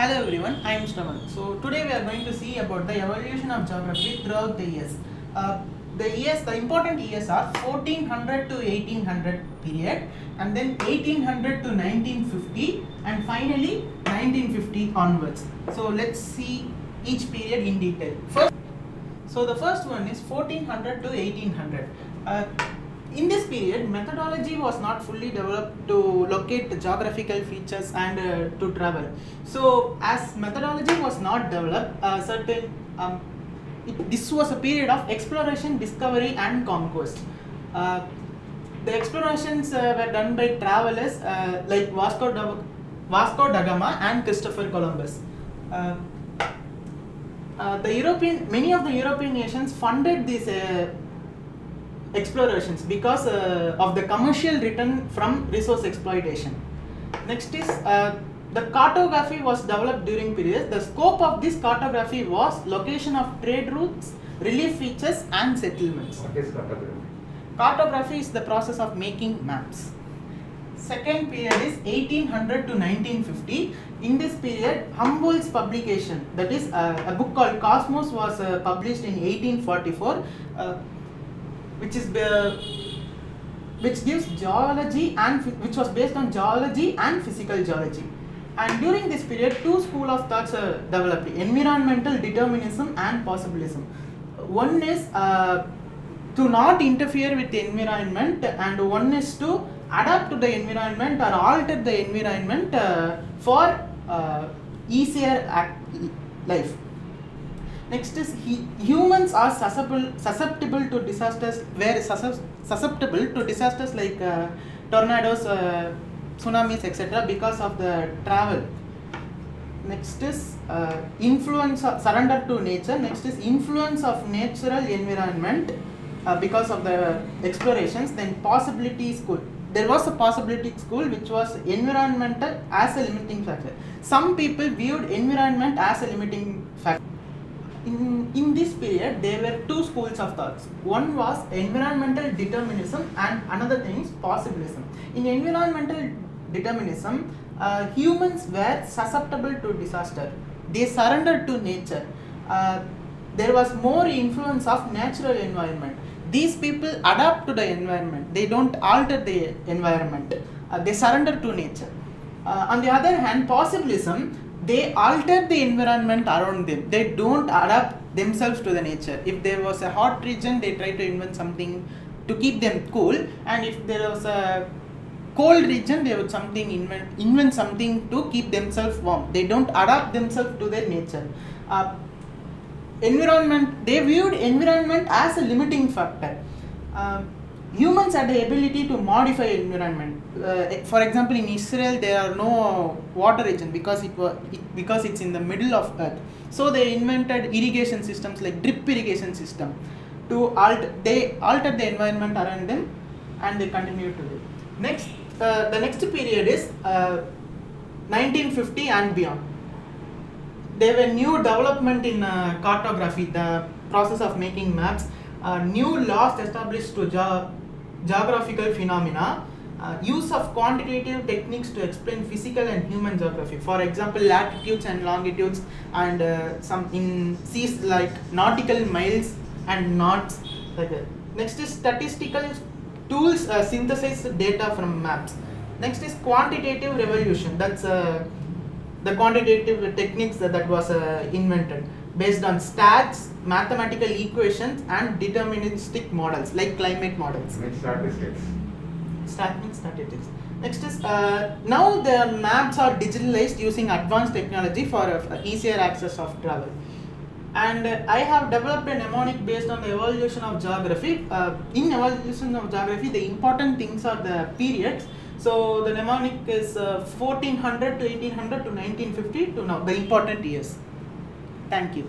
Hello everyone, I am Shravan. So today we are going to see about the evolution of geography throughout the years. The important years are 1400 to 1800 period, and then 1800 to 1950, and finally 1950 onwards. So let's see each period in detail. So the first one is 1400 to 1800. In this period, methodology was not fully developed to locate the geographical features and to travel. So, as methodology was not developed, this was a period of exploration, discovery, and conquest. The explorations were done by travelers like Vasco da Gama and Christopher Columbus. Many of the European nations funded these explorations because of the commercial return from resource exploitation. Next is the cartography was developed during periods. The scope of this cartography was location of trade routes, relief features, and settlements. What is cartography? Cartography is the process of making maps. Second period is 1800 to 1950. In this period, Humboldt's publication, that is a book called Cosmos, was published in 1844. Which gives geology and which was based on geology and physical geology. And during this period, two schools of thoughts developed: environmental determinism and possibilism. One is to not interfere with the environment, and one is to adapt to the environment or alter the environment for easier life. Next is humans are susceptible to disasters, like tornadoes, tsunamis, etc. because of the travel. Next is surrender to nature. Next is influence of natural environment because of the explorations. Then possibility school. There was a possibility school which was environmental as a limiting factor. Some people viewed environment as a limiting factor. In this period, there were two schools of thoughts. One was environmental determinism and another thing is possibilism. In environmental determinism, humans were susceptible to disaster. They surrendered to nature. There was more influence of natural environment. These people adapt to the environment. They don't alter the environment. They surrender to nature. On the other hand, possibilism, they alter the environment around them. They don't adapt themselves to the nature. If there was a hot region, they try to invent something to keep them cool, and if there was a cold region, they would invent something to keep themselves warm. They don't adapt themselves to their nature. They viewed environment as a limiting factor. Humans had the ability to modify environment. For example, in Israel, there are no water region because it's in the middle of earth. So they invented irrigation systems like drip irrigation system they altered the environment around them, and they continue to do. The next period is 1950 and beyond. There were new development in cartography, the process of making maps. New laws established to geographical phenomena, use of quantitative techniques to explain physical and human geography. For example, latitudes and longitudes, and some in seas like nautical miles and knots, like that. Next is statistical tools synthesize data from maps. Next is quantitative revolution. That's the quantitative techniques that was invented based on stats, mathematical equations, and deterministic models like climate models. Statistics. Statistics. Next is now the maps are digitalized using advanced technology for easier access of travel. And I have developed a mnemonic based on the evolution of geography. In evolution of geography, the important things are the periods. So the mnemonic is 1400 to 1800 to 1950 to now, the important years. Thank you.